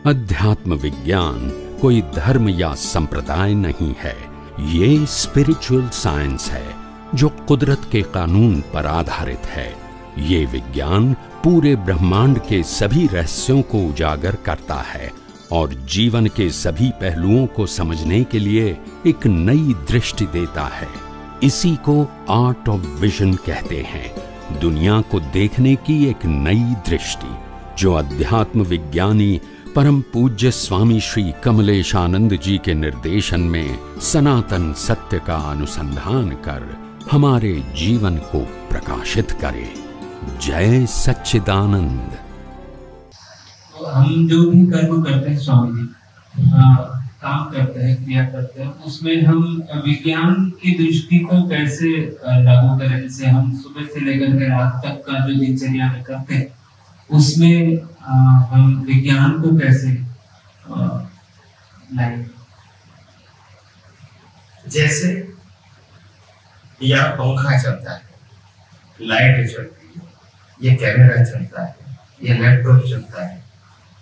अध्यात्म विज्ञान कोई धर्म या संप्रदाय नहीं है, ये स्पिरिचुअल साइंस है जो कुदरत के कानून पर आधारित है। ये विज्ञान पूरे ब्रह्मांड के सभी रहस्यों को उजागर करता है और जीवन के सभी पहलुओं को समझने के लिए एक नई दृष्टि देता है। इसी को आर्ट ऑफ विजन कहते हैं, दुनिया को देखने की एक नई दृष्टि, जो अध्यात्म विज्ञानी परम पूज्य स्वामी श्री कमलेशानंद जी के निर्देशन में सनातन सत्य का अनुसंधान कर हमारे जीवन को प्रकाशित करे। जय सच्चिदानंद। हम जो भी कर्म करते हैं स्वामी जी, काम करते हैं, क्रिया करते हैं, उसमें हम विज्ञान की दृष्टि को कैसे लागू करें? जैसे हम सुबह से लेकर के रात तक का जो दिनचर्या में करते हैं, उसमें हम विज्ञान को कैसे लाएं? जैसे यह पंखा चलता है, लाइट चलती है, ये कैमरा चलता है, ये लैपटॉप चलता है,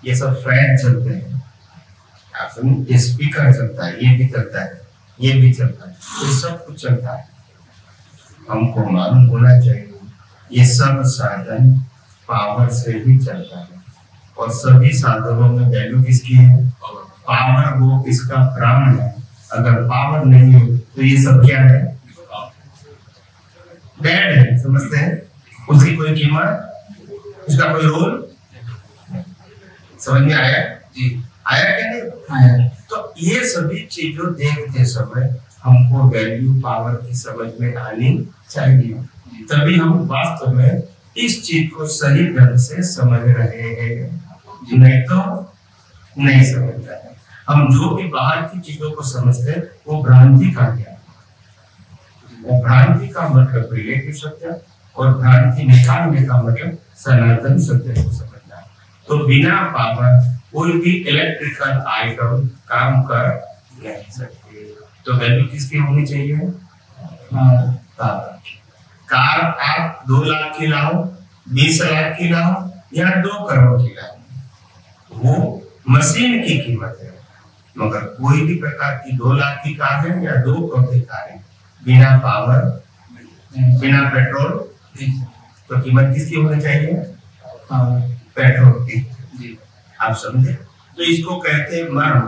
ये सब फैन चलते हैं, आप समझ, ये स्पीकर चलता है, ये भी चलता है, ये भी चलता है, ये सब कुछ चलता है। हमको मालूम होना चाहिए ये सब साधन पावर से ही चलता है, और सभी साधनों में वैल्यू किसकी है? पावर, वो इसका प्राण है। अगर पावर नहीं हो तो ये सब क्या है? डेड है, समझते हैं? उसकी कोई कीमत, उसका कोई रोल समझ में आया? जी आया कि नहीं आया? तो ये सभी चीजों देखते समय हमको वैल्यू पावर की समझ में आनी चाहिए, तभी हम वास्तव में इस चीज को सही ढंग से समझ रहे हैं, नहीं तो नहीं समझता है। हम जो भी बाहर की चीजों को समझते हैं वो भ्रांति का ज्ञान, वो भ्रांति का मतलब रिलेटिव सत्य, और भ्रांति निकालने का मतलब सनातन सत्य को समझना। तो बिना पावर कोई भी इलेक्ट्रिकल आइटम काम कर नहीं सकते। तो वैल्यू किसकी होनी चाहिए? पावर। कार आप 2 लाख की लाओ, 20 लाख की लाओ या 2 करोड़ की लाओ, वो मशीन की कीमत है। मगर कोई भी प्रकार की 2 लाख की कार है या 2 करोड़ की कार है, बिना पावर, बिना पेट्रोल, तो कीमत किसकी होनी चाहिए? पेट्रोल की। आप समझे? तो इसको कहते हैं मर्म।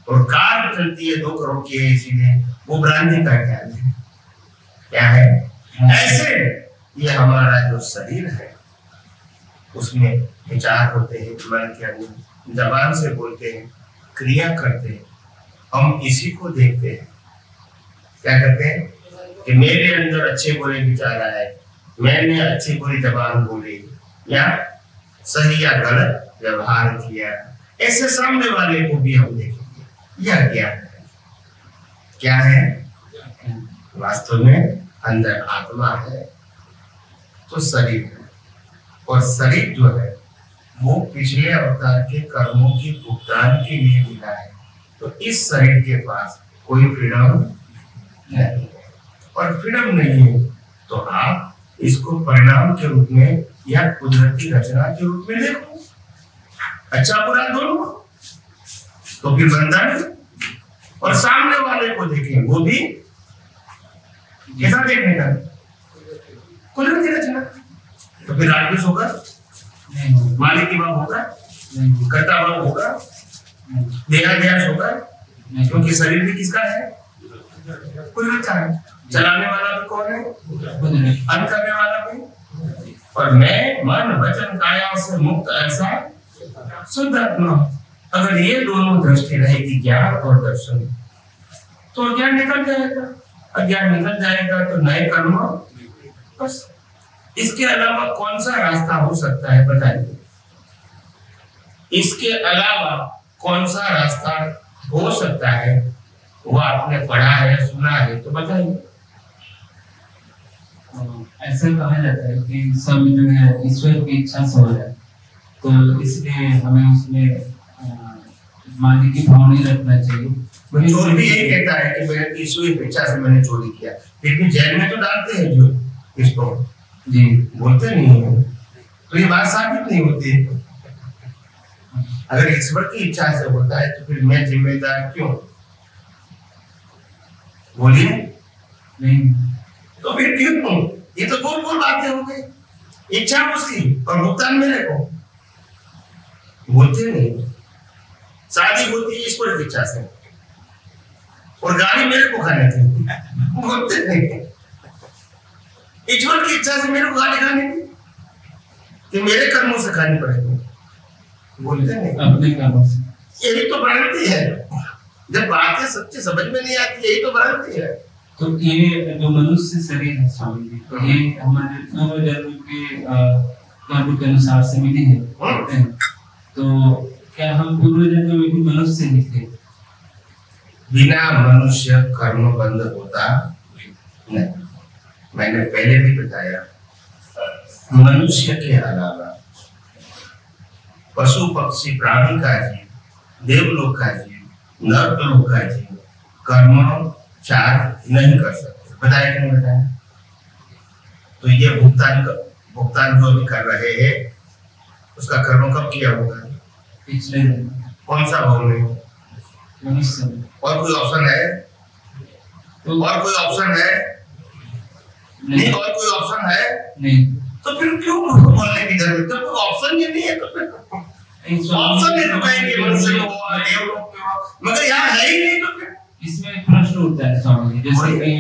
और कार चलती है 2 करोड़ की है, इसीलिए वो भ्रांति का ज्ञान है। क्या है? ऐसे ये हमारा जो शरीर है उसमें विचार होते हैं, मन के अंदर जबान से बोलते हैं, क्रिया करते हैं, हम इसी को देखते हैं। क्या करते हैं कि मेरे अंदर अच्छे बुरे विचार आए, मैंने अच्छी बुरी जबान बोली या सही या गलत व्यवहार किया, ऐसे सामने वाले को भी हम देखेंगे। यह ज्ञान है। क्या है? वास्तव में अंदर आत्मा है तो शरीर है, और शरीर जो है वो पिछले अवतार के कर्मों की भुगतान के लिए मिला है। तो इस शरीर के पास कोई फ्रीडम नहीं है, और फ्रीडम नहीं है तो आप इसको परिणाम के रूप में या कुदरती रचना के रूप में देखो, अच्छा बुरा दोनों। तो फिर बंधन, और सामने वाले को देखें, वो भी कैसा देखने का? कुदरती रचना। तो फिर राजपूत होगा, मालिक की बात होगा, कर्ता भाव होगा, देहाध्यास होगा, क्योंकि शरीर भी किसका है? कुदरत का है। चलाने वाला भी कौन है? अंत करने वाला भी। और मैं मन वचन काया से मुक्त ऐसा शुद्ध आत्मा। अगर ये दोनों दृष्टि रहेगी, ज्ञान और दर्शन, तो अज्ञान निकल जाएगा। अज्ञान निकल जाएगा तो नए कर्म, बस। इसके अलावा कौन सा रास्ता हो सकता है बताइए? इसके अलावा कौन सा रास्ता हो सकता है? वो आपने पढ़ा है, सुना है, तो बताइए। ऐसा कहा जाता है कि सब जो है ईश्वर की इच्छा से हो जाए, तो इसलिए हमें उसमें मालिक की भाव नहीं रखना चाहिए। चोर भी यही कहता है कि मेरे ईश्वर की इच्छा से मैंने चोरी किया, फिर भी जेल में तो डालते हैं जो इसको, जी बोलते नहीं है, तो ये बात साबित नहीं होती है। अगर ईश्वर की इच्छा से होता है तो फिर मैं जिम्मेदार क्यों? बोलिए नहीं। तो फिर क्यों? ये तो गोल गोल बातें हो गई। इच्छा उसकी और भुगतान मेरे को। बोलते नहीं। शादी होती है ईश्वर की इच्छा से और गाड़ी मेरे को खाने की। बोलते नहीं। ईश्वर की इच्छा से मेरे को गाड़ी खाने की कि मेरे कर्मों से खानी पड़ेगी। बोलते नहीं। अपने कर्मों से। यही तो भ्रांति है। जब बातें सच्ची समझ में नहीं आती, यही तो भ्रांति है। तो ये जो मनुष्य शरीर है स्वामी जी, तो ये हमारे पूर्व जन्म के कर्म के अनुसार से मिली है। तो क्या हम पूर्व जन्म में भी मनुष्य ही थे? बिना मनुष्य कर्म बंद होता नहीं। मैंने पहले भी बताया, मनुष्य के अलावा पशु पक्षी प्राणी का जीव, देवलोक का जीव, नरलोक का जीव कर्म चार नहीं कर सकते। बताया कि नहीं बताया? तो ये भुगतान जो अभी कर रहे हैं उसका कर्म कब किया होगा? पिछले कौन सा भाव में? मनुष्य। और कोई ऑप्शन है? तो और कोई ऑप्शन है? नहीं। और कोई ऑप्शन है? नहीं। तो फिर क्यों बोलने की जरूरत है? कोई ऑप्शन ही नहीं है तो फिर ऑप्शन है तो कहेंगे मनुष्य को हो, देवलोक में हो, मगर यहाँ है ही नहीं। तो फिर इसमें प्रश्न उठता है स्वामी जी, जैसे कि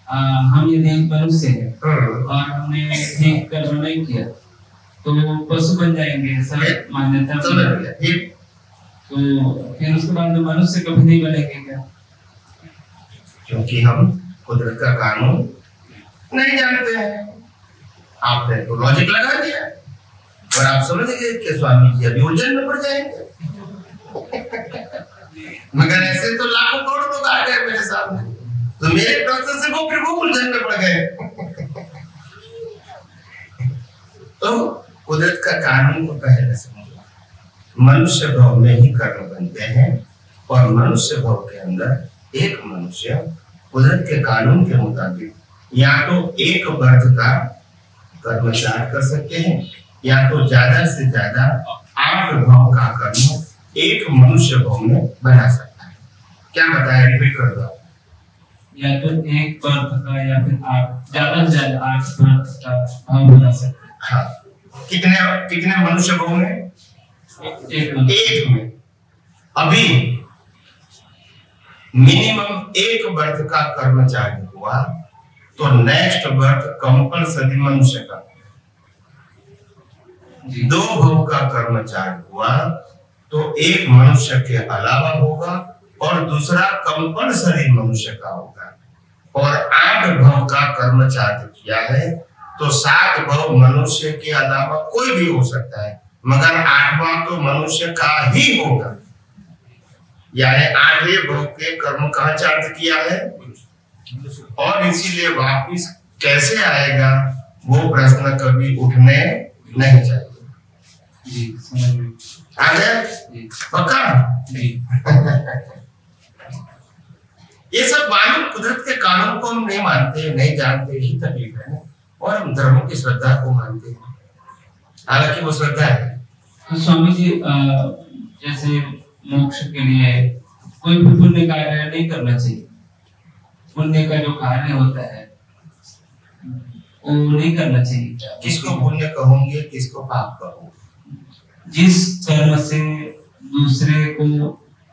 हम यदि मनुष्य हैं और हमने ठीक कर्म नहीं किया तो पशु बन जाएंगे, सब मान्यता। तो फिर उसके बाद मनुष्य कभी नहीं बनेंगे क्या? क्योंकि हम कुदरत का कानून नहीं जानते हैं। आपने तो लॉजिक लगा दिया और आप समझ गए कि स्वामी जी अभी उलझन में पड़ जाएंगे। मगर ऐसे तो लाखों करोड़ लोग आ गए मेरे सामने, तो मेरे प्रश्न से वो फिर वो उलझन में पड़ गए। तो कुदरत का कानून को पहले समझो। मनुष्य भाव में ही कर्म बनते हैं और मनुष्य भाव के अंदर एक मनुष्य कुदरत के कानून के मुताबिक या तो एक वर्ष का कर्म चार्ज कर सकते हैं या तो ज्यादा से ज्यादा 8 भाव का कर्म एक मनुष्य भाव में बना सकता है। क्या बताया? रिपीट कर दो। या तो एक वर्ष का या फिर 8 ज्यादा से ज्यादा 8 वर्ष का भाव बना सकते हैं। हाँ। कितने मनुष्य भाव में? एक में। अभी मिनिमम एक वर्ष का कर्मचारी हुआ तो नेक्स्ट वर्ष कंपल्सरी मनुष्य का। 2 भाव का कर्मचारी हुआ तो एक मनुष्य के अलावा होगा और दूसरा कंपल्सरी मनुष्य का होगा। और 8 भाव का कर्मचारी किया है तो 7 भाव मनुष्य के अलावा कोई भी हो सकता है, मगर 8वां तो मनुष्य का ही होगा। यानी 8वें भाव के कर्म का चार्ज किया है और इसीलिए वापिस कैसे आएगा वो प्रश्न कभी उठने नहीं चाहिए। आ गया? पक्का? ये सब मानव कुदरत के कानून को हम नहीं मानते, नहीं जानते, यही तकलीफ है ना। और हम धर्मों की श्रद्धा को मानते हैं, हालांकि वो श्रद्धा है। तो स्वामी जी जैसे मोक्ष के लिए कोई भी पुण्य कार्य नहीं करना चाहिए। पुण्य का जो कार्य होता है वो नहीं करना चाहिए। किसको पुण्य कहोगे, किसको पाप कहोगे? जिस कर्म से दूसरे को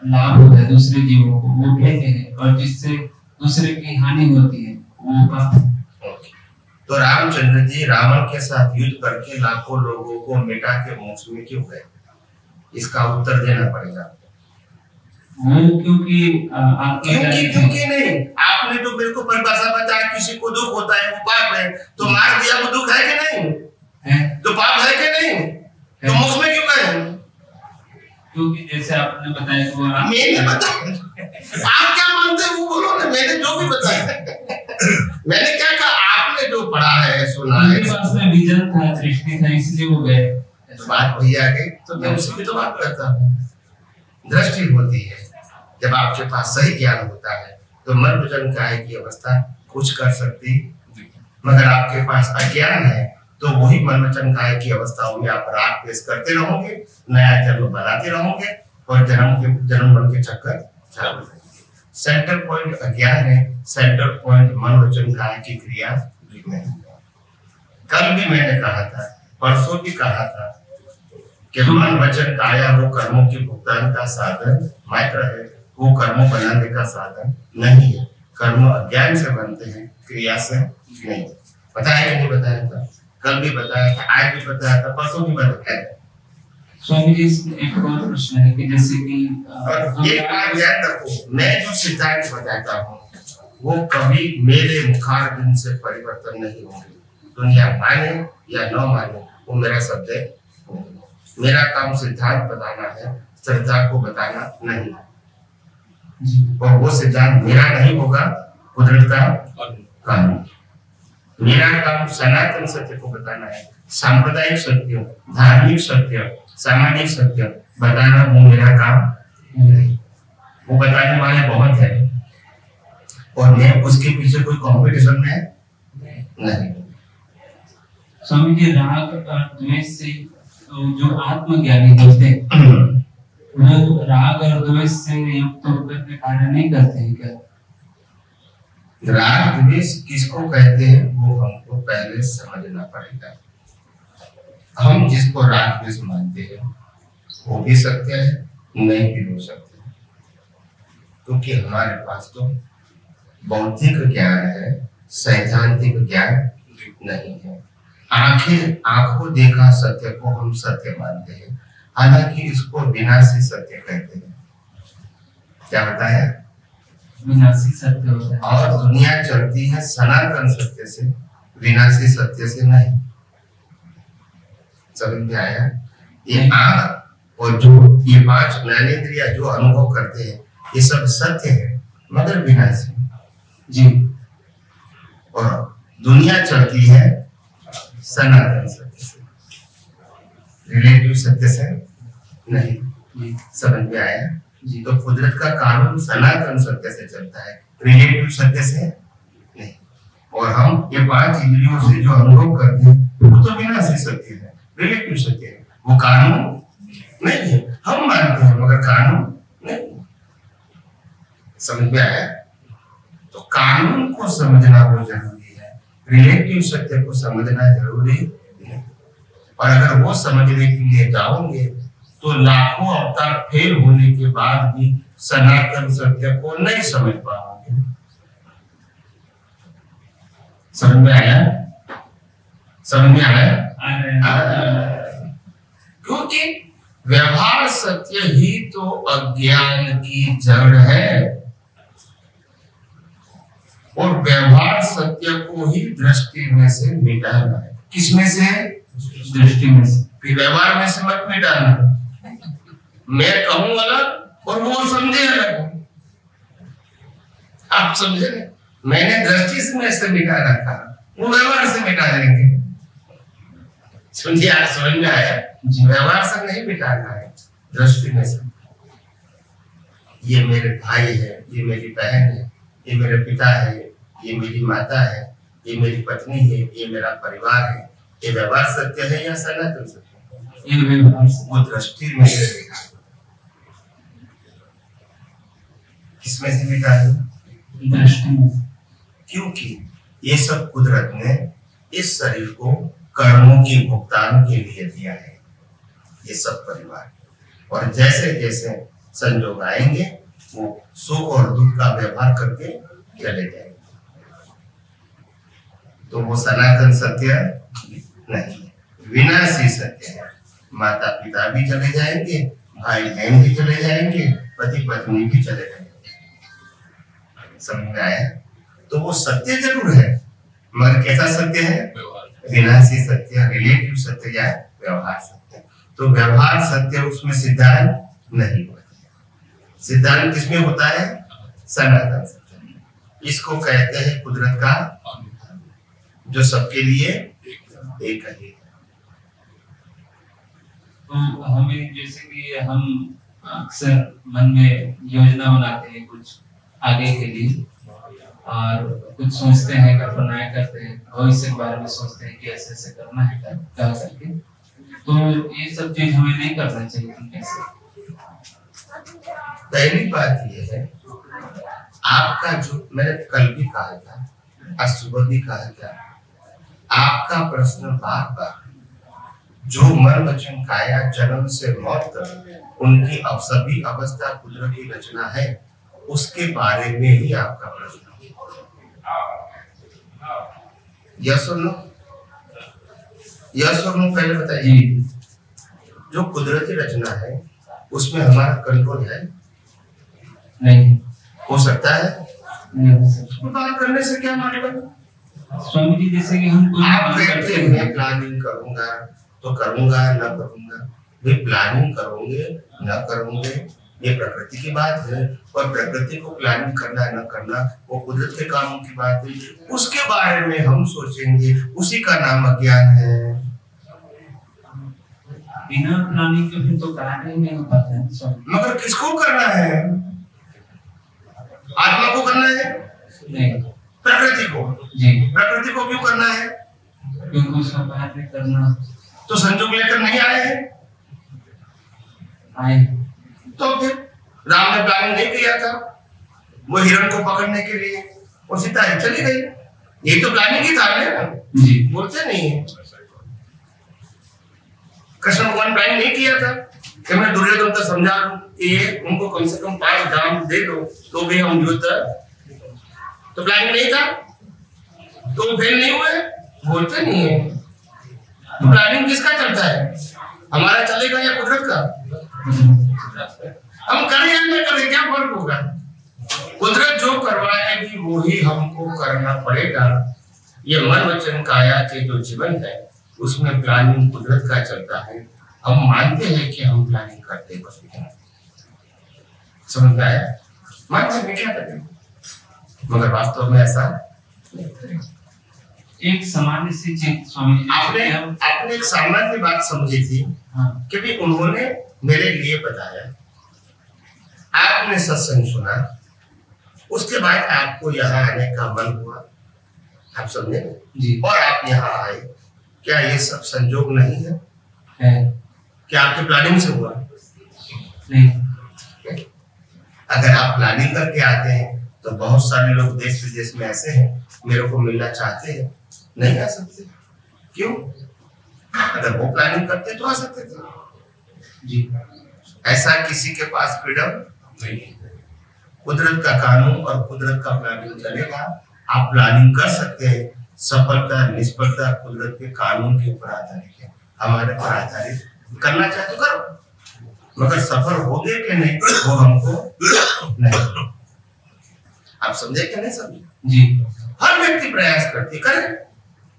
लाभ होता है, दूसरे जीवों को, वो कहते हैं, और जिससे दूसरे की हानि होती है वो पाप। तो रामचंद्र जी रावण के साथ युद्ध करके लाखों लोगों को मिटा के मोक्ष में क्यों गए? इसका उत्तर देना पड़ेगा। क्योंकि नहीं, आपने तो मेरे को परिभाषा बताया, किसी को दुख होता है वो पाप है, तो मार दिया वो दुख है कि नहीं है? तो पाप है कि नहीं? तो मोक्ष में क्यों गए? क्योंकि जैसे आपने बताया कि मैंने बताया, आप क्या मानते हैं वो बोलो ना। मैंने जो भी बताया मैंने क्या कहा? आपने जो पढ़ा है, सुना है, पास में विजन था, दृष्टि था, इसलिए वो गए। तो बात वही आ गई। तो मैं उसकी भी तो बात करता हूँ। दृष्टि होती है जब आपके पास सही ज्ञान होता है तो मर्म जन काय की अवस्था कुछ कर सकती, मगर आपके पास अज्ञान है तो वही मन वचन काया की अवस्थाओं में आप राग पेश करते रहोगे, नया जन्म बनाते रहोगे और जन्म बन के चक्कर चालू रहेंगे। सेंटर पॉइंट अज्ञान है, सेंटर पॉइंट मन वचन काया की क्रिया नहीं। कल भी मैंने कहा था, परसों भी कहा था कि मन वचन काया वो कर्मों के भुगतान का साधन मात्र है, वो कर्मों बनाने का साधन नहीं है। कर्म अज्ञान से बनते हैं, क्रिया से नहीं। बताया कि नहीं बताया था? कल भी बताया था, आज भी बताया था, परसों भी बताया था। स्वामी जी, एक और प्रश्न है कि जैसे कि एक बात याद रखो, मैं जो सिद्धांत बताता हूँ वो कभी मेरे मुखारबिंद से परिवर्तन नहीं होंगे। दुनिया माने या न माने वो मेरा सब्जेक्ट नहीं। मेरा काम सिद्धांत बताना है, श्रद्धा को बताना नहीं है। और वो सिद्धांत मेरा नहीं होगा, कुदरत का कानून। मेरा काम सनातन सत्य को बताना है, सांप्रदायिक सत्य, धार्मिक सत्य, सामाजिक सत्य बताना वो मेरा काम नहीं। वो बताने वाले बहुत है और मैं उसके पीछे कोई कंपटीशन में नहीं। स्वामी जी, राग और द्वेष से जो आत्मज्ञानी होते हैं वो राग और द्वेष से युक्त होकर के कार्य नहीं करते हैं क्या? राग द्वेष किसको कहते हैं वो हमको पहले समझना पड़ेगा। हम जिसको राग द्वेष मानते हैं वो भी सत्य है, नहीं भी हो सकते, क्योंकि हमारे पास तो बौद्धिक ज्ञान है, सैद्धांतिक ज्ञान नहीं है। आंखों देखा सत्य को हम सत्य मानते हैं, हालांकि इसको विनाशी सत्य कहते हैं। क्या बताया? विनाशी सत्य होता है। और दुनिया चलती है सनातन सत्य से, विनाशी सत्य से नहीं। समझ में आया? ये आंख और जो ये 5 ज्ञानेंद्रिय जो अनुभव करते हैं ये सब सत्य है मगर विनाशी जी। और दुनिया चलती है सनातन सत्य से, रिलेटिव सत्य से नहीं। समझ में आया? तो कुदरत का कानून सनातन सत्य से चलता है, रिलेटिव सत्य से नहीं। और हम ये 5 इंद्रियों से जो अनुभव करते हैं वो तो विनाशी सत्य है, रिलेटिव सत्य है, वो कानून नहीं है। हम मानते हैं मगर कानून नहीं। समझ में आया? तो कानून को समझना वो जरूरी है, रिलेटिव सत्य को समझना जरूरी नहीं। और अगर वो समझने के लिए जाओगे तो लाखों अवतार फेल होने के बाद भी सनातन सत्य को नहीं समझ पाओगे। समझ में आया? समझ में आया? क्योंकि व्यवहार सत्य ही तो अज्ञान की जड़ है और व्यवहार सत्य को ही दृष्टि में से मिटाना है। किसमें से? दृष्टि में से। फिर व्यवहार में से मत मिटाना। मैं कहूं अलग और वो समझे अलग। आप समझे? मैंने दृष्टि से मिटा रखा, वो व्यवहार से मिटा देंगे। समझिए? आज समझ में आया? व्यवहार से नहीं मिटाना है, दृष्टि में से। ये मेरे भाई है, ये मेरी बहन है, ये मेरे पिता है, ये मेरी माता है, ये मेरी पत्नी है, ये मेरा परिवार है। ये व्यवहार सत्य है या सनातन सत्य? ये व्यवहार वो दृष्टि में रहेगा। किसमें से मिटा है? दृष्टि में। क्योंकि ये सब कुदरत ने इस शरीर को कर्मों के भुगतान के लिए दिया है, ये सब परिवार। और जैसे जैसे संजोग आएंगे वो सुख और दुख का व्यवहार करके चले जाएंगे। तो वो सनातन सत्य नहीं है, विनाशी सत्य है। माता पिता भी चले जाएंगे, भाई बहन भी चले जाएंगे, पति पत्नी भी चले जाएंगे। समझ में आया? तो वो सत्य जरूर है मगर कैसा सत्य है? विनाशी सत्य, रिलेटिव सत्य या व्यवहार सत्य। तो व्यवहार सत्य उसमें सिद्धांत नहीं होता। सिद्धांत किसमें होता है? सनातन सत्य। इसको कहते हैं कुदरत का जो सबके लिए एक है। तो हमें जैसे कि हम अक्सर मन में योजना बनाते हैं कुछ आगे के लिए, और कुछ सोचते हैं, कल्पनाएं करते हैं, भविष्य के बारे में सोचते हैं कि ऐसे ऐसे करना है क्या करके। तो ये सब चीज हमें नहीं करना चाहिए। कैसे? पहली बात ये है, आपका जो मैंने कल भी कहा था, आज सुबह भी कहा था, आपका प्रश्न बार बार जो मन वचन काया जन्म से मौत तक उनकी अब सभी अवस्था कुदरती रचना है, उसके बारे में ही आपका प्रश्न है। यस और नो? यस और नो पहले बताइए। जो कुदरती रचना है उसमें हमारा कंट्रोल है? नहीं। हो सकता है? नहीं हो सकता। बात करने से क्या मतलब? स्वामी जी जैसे कि हम कोई आप कहते हैं प्लानिंग करूंगा तो करूंगा न करूंगा, वे प्लानिंग करोगे न करोगे ये प्रकृति की बात है, और प्रकृति को प्लानिंग करना न करना वो कुदरत के कामों की बात है। उसके बारे में हम सोचेंगे, उसी का नाम अज्ञान है। बिना प्लानिंग के फिर तो कार्य ही नहीं हो पाता है। मगर किसको करना है? आत्मा को करना है? नहीं, प्रकृति को। जी। प्रकृति को क्यों करना है? क्योंकि उसका कार्य करना। तो संजोग लेकर नहीं आए हैं? आए। तो फिर राम ने प्लानिंग नहीं किया था, वो हिरण को पकड़ने के लिए, और सीता चली गई, ये तो प्लानिंग ही था ना। जी। बोलते नहीं है। कृष्ण भगवान प्लानिंग नहीं किया था कि मैं दुर्योधन को समझा दूं कि ये उनको कम से कम 5 दाम दे दो तो भी हम युद्ध, तो प्लानिंग नहीं था, तो फेल नहीं हुए। बोलते नहीं है। तो प्लानिंग किसका चलता है? हमारा चलेगा या कुदरत का? हम करें या न करें क्या फर्क होगा? कुदरत जो करवाएगी वो ही हमको करना पड़ेगा। ये मन वचन काया के जो जीवन है उसमें प्लानिंग कुदरत का चलता है। हम मानते हैं कि हम प्लानिंग करते हैं, समझ में आया? मानते हैं क्या करें, मगर वास्तव में ऐसा एक सामान्य सी चीज स्वामी जी आपने एक सामान्य बात समझी थी। हाँ। कि भी उन्होंने मेरे लिए बताया, आपने सत्संग सुना, उसके बाद आपको यहाँ आने का मन हुआ, आप समझे जी, और आप यहाँ आए। क्या ये सब संजोग नहीं है? क्या आपकी प्लानिंग से हुआ? नहीं। अगर आप प्लानिंग करके आते हैं तो बहुत सारे लोग देश विदेश में ऐसे हैं, मेरे को मिलना चाहते हैं, नहीं आ सकते। क्यों? अगर वो प्लानिंग करते तो आ सकते थे जी। ऐसा किसी के पास फ्रीडम नहीं है। कुदरत का कानून और कुदरत का प्लानिंग चलेगा। आप प्लानिंग कर सकते हैं, सफलता निष्फलता कुदरत के कानून के ऊपर आधारित है, हमारे पर आधारित। करना चाहे तो करो, मगर सफल हो गए कि नहीं वो हमको नहीं। आप समझे कि नहीं समझे? जी। हर व्यक्ति प्रयास करते करे।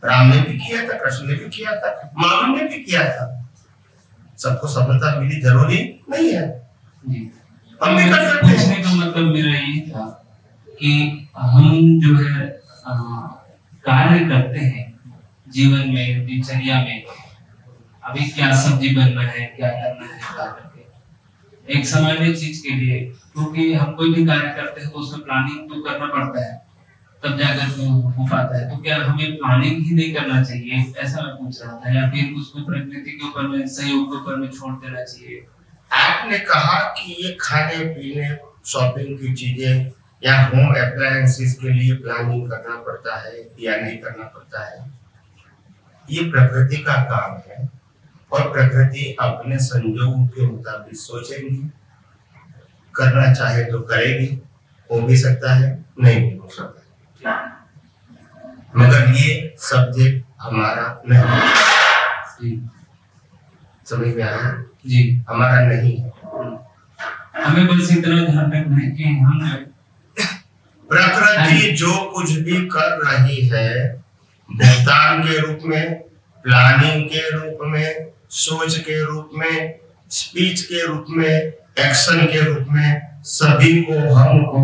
राम ने भी किया था, कृष्ण ने भी किया था, महावीर ने भी किया था। सबको सफलता मिली जरूरी नहीं है। जी। हम भी कर सकते हैं। पूछने का मतलब मेरा ये था कि हम जो है कार्य करते हैं जीवन में, दिनचर्या में, अभी क्या सब्जी बनना है, क्या करना है, क्या करके एक सामान्य चीज के लिए, क्योंकि हम कोई भी कार्य करते हैं तो उसमें प्लानिंग तो करना पड़ता है, तब जाकर हो पाता है। तो क्या हमें प्लानिंग ही नहीं करना चाहिए, ऐसा मैं पूछ रहा था, या फिर उसको प्रकृति के ऊपर में, सहयोग के ऊपर में छोड़ देना चाहिए? आपने कहा कि ये खाने पीने शॉपिंग की चीजें या होम अप्लायंसेस के लिए प्लानिंग करना पड़ता है या नहीं करना पड़ता है, ये प्रकृति का काम है और प्रकृति अपने संजोगों के मुताबिक सोचेगी। करना चाहे तो करेगी, हो भी सकता है, नहीं भी हो सकता, मगर ये सब्जेक्ट हमारा नहीं। समझ में आया? जी। हमारा नहीं। हमें बस इतना ध्यान रखना है कि हम प्रकृति जो कुछ भी कर रही है, भुगतान के रूप में, प्लानिंग के रूप में, सोच के रूप में, स्पीच के रूप में, एक्शन के रूप में, सभी को हमको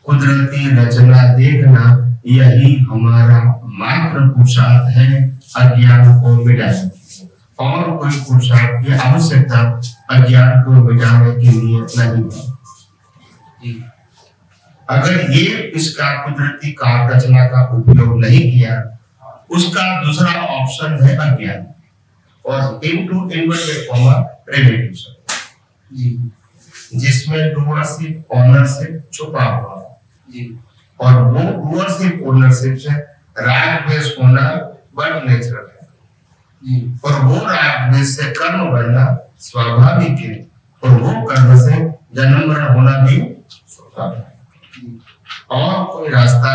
कुदरती रचना देखना, यही हमारा मात्र पुरुषार्थ है अज्ञान को मिटाने। और कोई पुरुषार्थ की आवश्यकता अज्ञान को मिटाने के लिए नहीं है। अगर ये इसका कुदरती काल रचना का उपयोग नहीं किया, उसका दूसरा ऑप्शन है अज्ञान और इनटू इन्वर्टेड कॉमा रिलेटिवशिप, जिसमें डूअरशिप ओनरशिप छुपा हुआ है और वो डूअरशिप ओनरशिप से राग द्वेष होना बट नेचुरल है और वो राग द्वेष से कर्म बनना स्वाभाविक है और वो कर्म से जन्म मरण होना भी स्वाभाविक है और कोई रास्ता